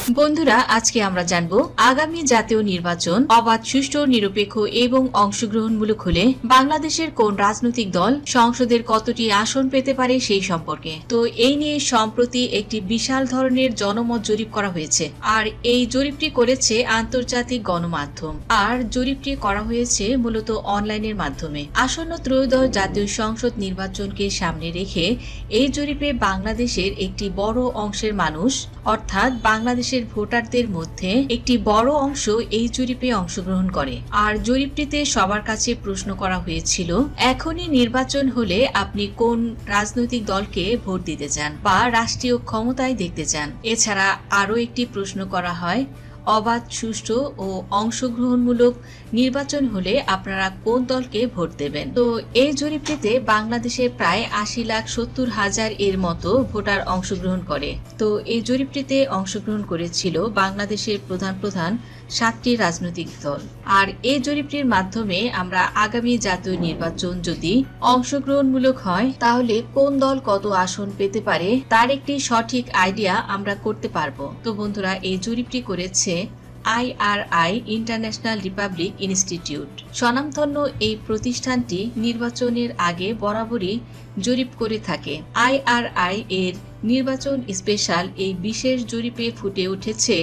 বন্ধুরা, আজকে আমরা জানব আগামী জাতীয় নির্বাচন অবাধ, সুষ্ঠু, নিরপেক্ষ এবং অংশগ্রহণমূলক হলে বাংলাদেশের কোন রাজনৈতিক দল সংসদের কতটি আসন পেতে পারে সেই সম্পর্কে। তো এই নিয়ে সম্প্রতি একটি বিশাল ধরনের জনমত জরিপ করা হয়েছে, আর এই জরিপটি করেছে আন্তর্জাতিক গণমাধ্যম, আর জরিপটি করা হয়েছে মূলত অনলাইনের মাধ্যমে। আসন্ন ত্রয়োদশ জাতীয় সংসদ নির্বাচনকে সামনে রেখে এই জরিপে বাংলাদেশের একটি বড় অংশের মানুষ, অর্থাৎ বাংলাদেশের ভোটারদের মধ্যে একটি বড় অংশ এই জরিপে অংশগ্রহণ করে। আর জরিপটিতে সবার কাছে প্রশ্ন করা হয়েছিল, এখনই নির্বাচন হলে আপনি কোন রাজনৈতিক দলকে ভোট দিতে চান বা রাষ্ট্রীয় ক্ষমতায় দেখতে চান। এছাড়া আরও একটি প্রশ্ন করা হয়, অবাধ, সুষ্ঠু ও অংশগ্রহণমূলক নির্বাচন হলে আপনারা কোন দলকে ভোট দেবেন। তো এই জরিপটিতে বাংলাদেশের প্রায় 80,70,000 এর মতো ভোটার অংশগ্রহণ করে। তো এই জরিপটিতে অংশগ্রহণ করেছিল বাংলাদেশের প্রধান 7টি রাজনৈতিক দল। আর এই জরিপটির মাধ্যমে আমরা আগামী জাতীয় নির্বাচন যদি অংশগ্রহণমূলক হয় তাহলে কোন দল কত আসন পেতে পারে তার একটি সঠিক আইডিয়া আমরা করতে পারবো। তো বন্ধুরা, এই জরিপটি করেছে IRI ইন্টারন্যাশনাল রিপাবলিক ইনস্টিটিউট। স্বনামধন্য এই প্রতিষ্ঠানটি নির্বাচনের আগে বরাবরই জরিপ করে থাকে। IRI এর নির্বাচন স্পেশাল এই বিশেষ জরিপে ফুটে উঠেছে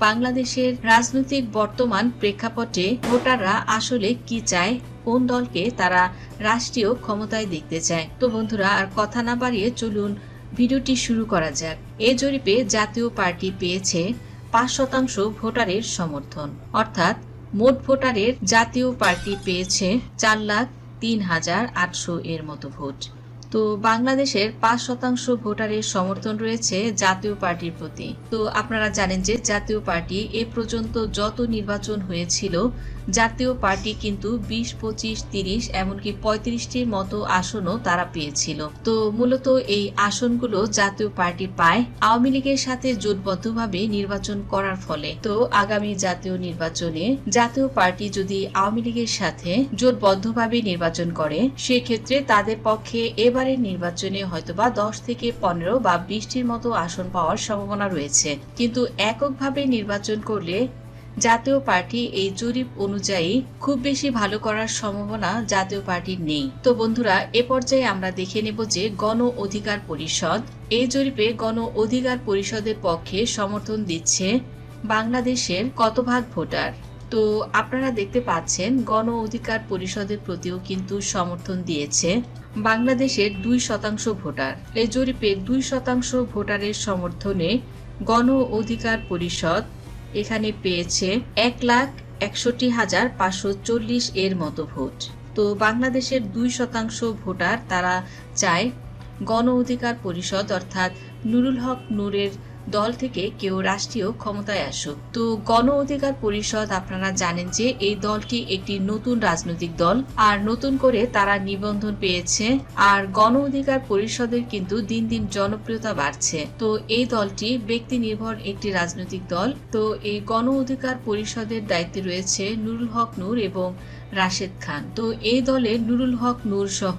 বাংলাদেশের রাজনৈতিক বর্তমান প্রেক্ষাপটে ভোটাররা আসলে কি চায়, কোন দলকে তারা রাষ্ট্রীয় ক্ষমতায় দেখতে চায়। তো বন্ধুরা, আর কথা না বাড়িয়ে চলুন ভিডিওটি শুরু করা যাক। এই জরিপে জাতীয় পার্টি পেয়েছে 5% ভোটারের সমর্থন, অর্থাৎ মোট ভোটারের জাতীয় পার্টি পেয়েছে 4,03,800 এর মতো ভোট। তো বাংলাদেশের 5% ভোটারের সমর্থন রয়েছে জাতীয় পার্টির প্রতি। তো আপনারা জানেন যে জাতীয় পার্টি এ পর্যন্ত যত নির্বাচন হয়েছিল, জাতীয় পার্টি কিন্তু 20, 25, 30 এমনকি 35টির মতো আসনও তারা পেয়েছিল। তো মূলত এই আসনগুলো জাতীয় পার্টি পায় আওয়ামী লীগের সাথে জোটবদ্ধভাবে নির্বাচন করার ফলে। তো আগামী জাতীয় নির্বাচনে জাতীয় পার্টি যদি আওয়ামী লীগের সাথে জোটবদ্ধভাবে নির্বাচন করে, সেক্ষেত্রে তাদের পক্ষে এবারের নির্বাচনে হয়তোবা 10 থেকে 15 বা 20টির মতো আসন পাওয়ার সম্ভাবনা রয়েছে। কিন্তু এককভাবে নির্বাচন করলে জাতীয় পার্টি এই জরিপ অনুযায়ী খুব বেশি ভালো করার সম্ভাবনা জাতীয় পার্টির নেই। তো বন্ধুরা, এ পর্যায়ে আমরা দেখে নেব যে গণ অধিকার পরিষদ এই জরিপে গণ অধিকার পরিষদের পক্ষে সমর্থন দিচ্ছে বাংলাদেশের কত ভাগ ভোটার। তো আপনারা দেখতে পাচ্ছেন গণ অধিকার পরিষদের প্রতিও কিন্তু সমর্থন দিয়েছে বাংলাদেশের 2% ভোটার। এই জরিপে 2% ভোটারের সমর্থনে গণ অধিকার পরিষদ এখানে পেয়েছে 1,61,540 এর মতো ভোট। তো বাংলাদেশের 2% ভোটার তারা চায় গণ অধিকার পরিষদ অর্থাৎ নুরুল হক নূরের দল থেকে কেউ রাষ্ট্রীয় ক্ষমতায় আসুক। তো গণ অধিকার পরিষদ আপনারা জানেন যে এই দলটি একটি নতুন রাজনৈতিক দল, আর নতুন করে তারা নিবন্ধন পেয়েছে। আর গণ অধিকার পরিষদের কিন্তু দিন দিন জনপ্রিয়তা বাড়ছে। তো এই দলটি ব্যক্তি নির্ভর একটি রাজনৈতিক দল। তো এই গণ অধিকার পরিষদের দায়িত্বে রয়েছে নুরুল হক নূর এবং রাশেদ খান। তো এই দলে নুরুল হক নূর সহ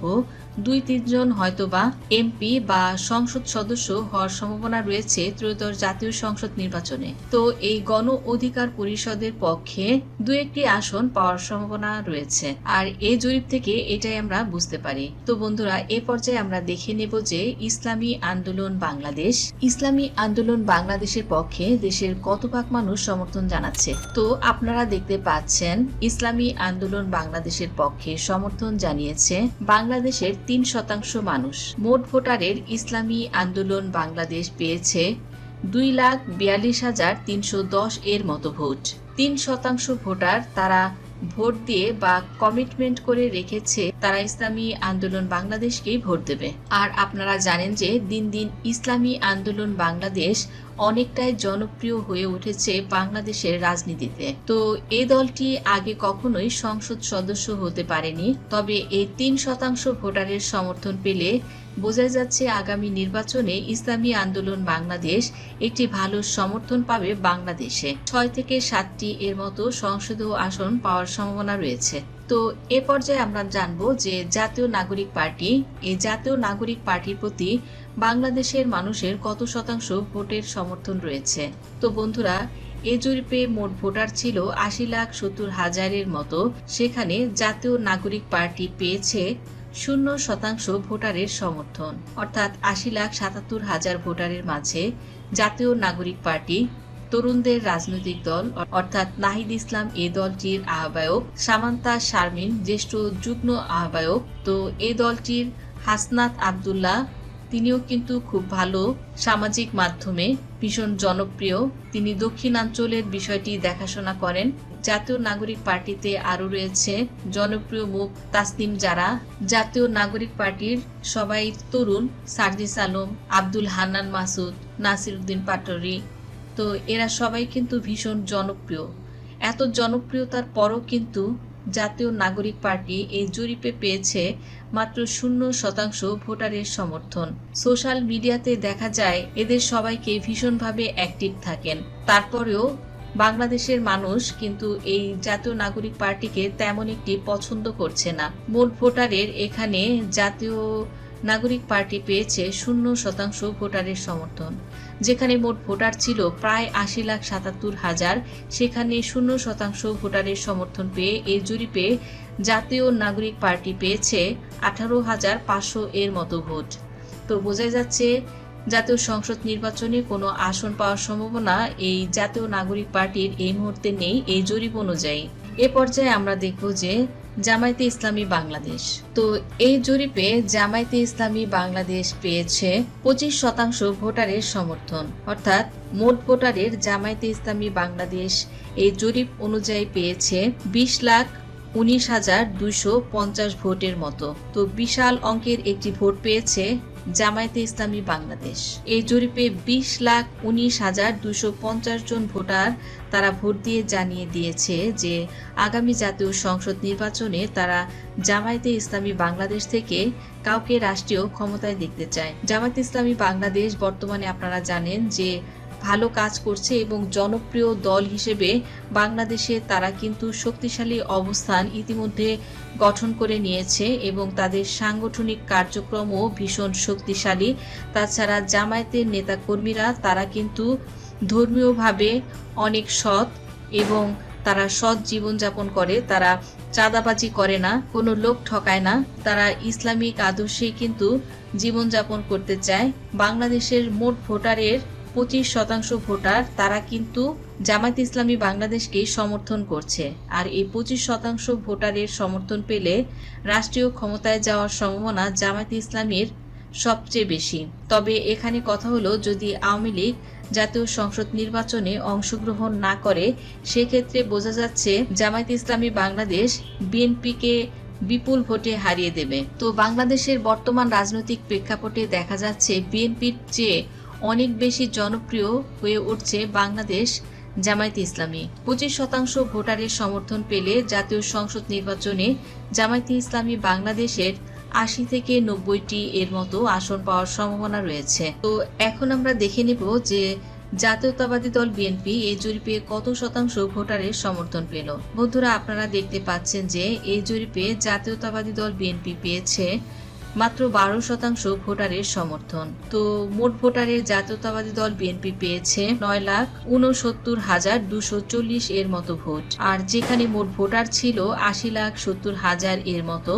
2-3 জন হয়তোবা এমপি বা সংসদ সদস্য হওয়ার সম্ভাবনা রয়েছে ত্রয়োদশ জাতীয় সংসদ নির্বাচনে। তো এই গণ অধিকার পরিষদের পক্ষে 2-1টি আসন পাওয়ার সম্ভাবনা রয়েছে। আর এই জরিপ থেকে এটাই আমরা বুঝতে পারি। তো বন্ধুরা, এ পর্যায়ে আমরা দেখে নেব যে ইসলামী আন্দোলন বাংলাদেশের পক্ষে দেশের কত ভাগ মানুষ সমর্থন জানাচ্ছে। তো আপনারা দেখতে পাচ্ছেন ইসলামী আন্দোলন বাংলাদেশের পক্ষে সমর্থন জানিয়েছে বাংলাদেশের 3% মানুষ। মোট ভোটারের ইসলামী আন্দোলন বাংলাদেশ পেয়েছে 2,42,310 এর মতো ভোট। 3% ভোটার তারা ভোট দিয়ে বা কমিটমেন্ট করে রেখেছে তারা ইসলামী আন্দোলন বাংলাদেশকেই ভোট দেবে। আর আপনারা জানেন যে দিন দিন ইসলামী আন্দোলন বাংলাদেশ অনেকটাই জনপ্রিয় হয়ে উঠেছে বাংলাদেশের রাজনীতিতে। তো এই দলটি আগে কখনোই সংসদ সদস্য হতে পারেনি, তবে এই 3% ভোটারের সমর্থন পেলে বোঝা যাচ্ছে আগামী নির্বাচনে ইসলামী আন্দোলন বাংলাদেশ একটি ভালো সমর্থন পাবে বাংলাদেশে। 6 থেকে 7টি এর মতো সংসদীয় আসন পাওয়ার সম্ভাবনা রয়েছে। তো এ পর্যায়ে আমরা জানবো যে জাতীয় নাগরিক পার্টি, এই জাতীয় নাগরিক পার্টির প্রতি বাংলাদেশের মানুষের কত শতাংশ ভোটের সমর্থন রয়েছে। তো বন্ধুরা, এই জরিপে মোট ভোটার ছিল 80,70,000-এর মতো। সেখানে জাতীয় নাগরিক পার্টি পেয়েছে 0% ভোটারের সমর্থন, অর্থাৎ 80,77,000 ভোটারের মাঝে জাতীয় নাগরিক পার্টি তরুণদের রাজনৈতিক দল অর্থাৎ নাহিদ ইসলাম এই দলটির আহ্বায়ক, সামান্তা শারমিন জ্যেষ্ঠ যুগ্ম আহ্বায়ক। তো এই দলটির হাসনাত আব্দুল্লাহ, তিনিও কিন্তু খুব ভালো, সামাজিক মাধ্যমে ভীষণ জনপ্রিয়, তিনি দক্ষিণাঞ্চলের বিষয়টি দেখাশোনা করেন। জাতীয় নাগরিক পার্টিতে আরো রয়েছে জনপ্রিয় মুখ তাসনিম জারা। জাতীয় নাগরিক পার্টির সবাই তরুণ, সার্জিস আলম, আব্দুল হান্নান মাসুদ, নাসির উদ্দিন পাটোয়ারি। তো এরা সবাই কিন্তু ভীষণ জনপ্রিয়। এত জনপ্রিয়তার পরও কিন্তু জাতীয় নাগরিক পার্টি এই জরিপে পেয়েছে মাত্র 0% ভোটারের সমর্থন। সোশ্যাল মিডিয়াতে দেখা যায় এদের সবাইকে ভীষণভাবে অ্যাক্টিভ থাকেন, তারপরেও বাংলাদেশের মানুষ কিন্তু এই জাতীয় নাগরিক পার্টিকে তেমন একটি পছন্দ করছে না। মোট ভোটারের এখানে জাতীয় নাগরিক পার্টি পেয়েছে 0% ভোটারের সমর্থন। যেখানে মোট ভোটার ছিল প্রায় 80,77,000, সেখানে 0% ভোটারের সমর্থন পেয়ে এই জরিপে জাতীয় নাগরিক পার্টি পেয়েছে 18,500 এর মতো ভোট। তো বোঝা যাচ্ছে জাতীয় সংসদ নির্বাচনে কোনো আসন পাওয়ার সম্ভাবনা এই জাতীয় নাগরিক পার্টির এই মুহূর্তে নেই এই জরিপ অনুযায়ী। এ পর্যায়ে আমরা দেখব যে জামায়াতে ইসলামী বাংলাদেশ। তো এই জরিপে জামায়াতে ইসলামী বাংলাদেশ পেয়েছে 25% ভোটারের সমর্থন, অর্থাৎ মোট ভোটারের জামায়াতে ইসলামী বাংলাদেশ এই জরিপ অনুযায়ী পেয়েছে 20,19,250 ভোটের মতো। তো বিশাল অঙ্কের একটি ভোট পেয়েছে জামায়াতে ইসলামী বাংলাদেশ। এই জরিপে 20,19,250 জন ভোটার তারা ভোট দিয়ে জানিয়ে দিয়েছে যে আগামী জাতীয় সংসদ নির্বাচনে তারা জামায়াতে ইসলামী বাংলাদেশ থেকে কাউকে রাষ্ট্রীয় ক্ষমতায় দেখতে চায়। জামায়াতে ইসলামী বাংলাদেশ বর্তমানে আপনারা জানেন যে ভালো কাজ করছে এবং জনপ্রিয় দল হিসেবে বাংলাদেশে তারা কিন্তু শক্তিশালী অবস্থান ইতিমধ্যে গঠন করে নিয়েছে এবং তাদের সাংগঠনিক কার্যক্রমও ভীষণ শক্তিশালী। তাছাড়া জামায়াতের নেতাকর্মীরা তারা কিন্তু ধর্মীয়ভাবে অনেক সৎ এবং তারা সৎ জীবনযাপন করে, তারা চাঁদাবাজি করে না, কোনো লোক ঠকায় না, তারা ইসলামিক আদর্শে কিন্তু জীবনযাপন করতে চায়। বাংলাদেশের মোট ভোটারের 25% ভোটার তারা কিন্তু জামায়াত ইসলামী বাংলাদেশকে সমর্থন করছে। আর এই 25% ভোটারের সমর্থন পেলে রাষ্ট্রীয় ক্ষমতায় যাওয়ার সম্ভাবনা জামায়াত ইসলামীর সবচেয়ে বেশি। তবে এখানে কথা হলো, যদি আওয়ামী লীগ জাতীয় সংসদ নির্বাচনে অংশগ্রহণ না করে সেক্ষেত্রে বোঝা যাচ্ছে জামায়াত ইসলামী বাংলাদেশ বিএনপিকে বিপুল ভোটে হারিয়ে দেবে। তো বাংলাদেশের বর্তমান রাজনৈতিক প্রেক্ষাপটে দেখা যাচ্ছে বিএনপির চেয়ে অনেক বেশি জনপ্রিয় হয়ে উঠছে বাংলাদেশ জামায়াতে ইসলামী। 25% ভোটারের সমর্থন পেলে জাতীয় সংসদ নির্বাচনে জামায়াতে ইসলামী বাংলাদেশের 80 থেকে 90টি এর মতো আসন পাওয়ার সম্ভাবনা রয়েছে। তো এখন আমরা দেখে নেব যে জাতীয়তাবাদী দল বিএনপি এই জরিপে কত শতাংশ ভোটারের সমর্থন পেল। বন্ধুরা, আপনারা দেখতে পাচ্ছেন যে এই জরিপে জাতীয়তাবাদী দল বিএনপি পেয়েছে মাত্র 12% ভোটারের সমর্থন। তো মোট ভোটারের জাতীয়তাবাদী দল বিএনপি পেয়েছে 9,69,240 এর মতো ভোট। আর যেখানে মোট ভোটার ছিল 80,70,000 এর মতো,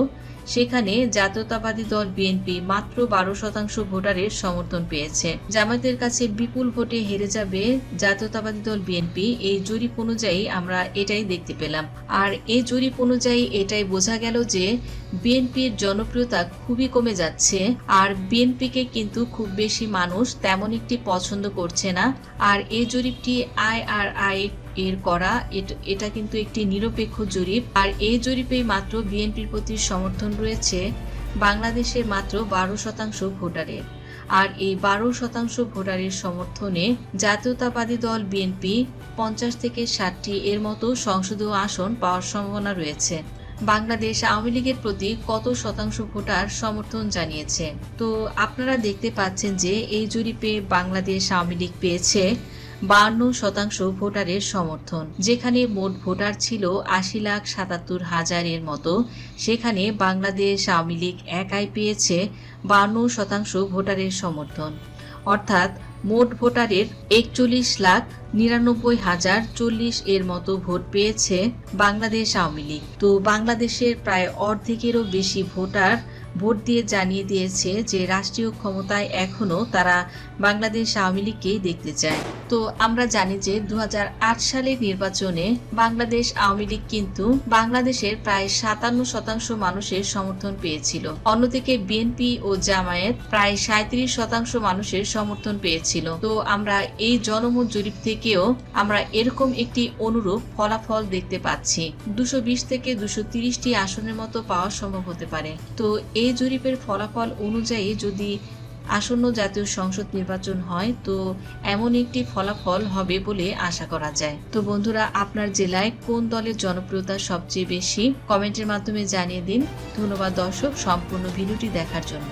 সেখানে জাতীয়তাবাদী দল বিএনপি মাত্র 12% ভোটারের সমর্থন পেয়েছে। জামায়াতের কাছে বিপুল ভোটে হেরে যাবে জাতীয়তাবাদী দল বিএনপি, এই জরিপ অনুযায়ী আমরা এটাই দেখতে পেলাম। আর এই জরিপ অনুযায়ী এটাই বোঝা গেল যে বিএনপির জনপ্রিয়তা খুবই কমে যাচ্ছে। আর বিএনপিকে কিন্তু খুব বেশি মানুষ তেমন একটি পছন্দ করছে না। আর এই জরিপটি IRI এর করা, এটা কিন্তু একটি নিরপেক্ষ জরিপ। আর এই জরিপে মাত্র বিএনপির প্রতি সমর্থন রয়েছে বাংলাদেশের মাত্র 12% ভোটারের। আর এই 12% ভোটারের সমর্থনে জাতীয়তাবাদী দল বিএনপি 50 থেকে 60টি এর মতো সংসদীয় আসন পাওয়ার সম্ভাবনা রয়েছে। বাংলাদেশ আওয়ামী লীগের প্রতি কত শতাংশ ভোটার সমর্থন জানিয়েছে। তো আপনারা দেখতে পাচ্ছেন যে এই জরিপে বাংলাদেশ আওয়ামী লীগ পেয়েছে 52% ভোটারের সমর্থন। যেখানে মোট ভোটার ছিল 80,77,000 মতো, সেখানে বাংলাদেশ আওয়ামী লীগ একাই পেয়েছে 52% ভোটারের সমর্থন, অর্থাৎ মোট ভোটারের 41,99,040 মতো ভোট পেয়েছে বাংলাদেশ আওয়ামী লীগ। তো বাংলাদেশের প্রায় অর্ধেকেরও বেশি ভোটার ভোট দিয়ে জানিয়ে দিয়েছে যে রাষ্ট্রীয় ক্ষমতায় এখনো তারা বাংলাদেশ আওয়ামী লীগকেই দেখতে চায়। তো আমরা জানি যে 2008 সালের নির্বাচনে বাংলাদেশ আওয়ামী লীগ কিন্তু বাংলাদেশের প্রায় 57% মানুষের সমর্থন পেয়েছিল। অন্যদিকে বিএনপি ও জামায়াত প্রায় 37% মানুষের সমর্থন পেয়েছিল। তো আমরা এই জনমত জরিপ থেকেও আমরা এরকম একটি অনুরূপ ফলাফল দেখতে পাচ্ছি। 220 থেকে 230টি আসনের মতো পাওয়া সম্ভব হতে পারে। তো এই জরিপের ফলাফল অনুযায়ী যদি আসন্ন জাতীয় সংসদ নির্বাচন হয় তো এমন একটি ফলাফল হবে বলে আশা করা যায়। তো বন্ধুরা, আপনার জেলায় কোন দলের জনপ্রিয়তা সবচেয়ে বেশি কমেন্টের মাধ্যমে জানিয়ে দিন। ধন্যবাদ দর্শক সম্পূর্ণ ভিডিওটি দেখার জন্য।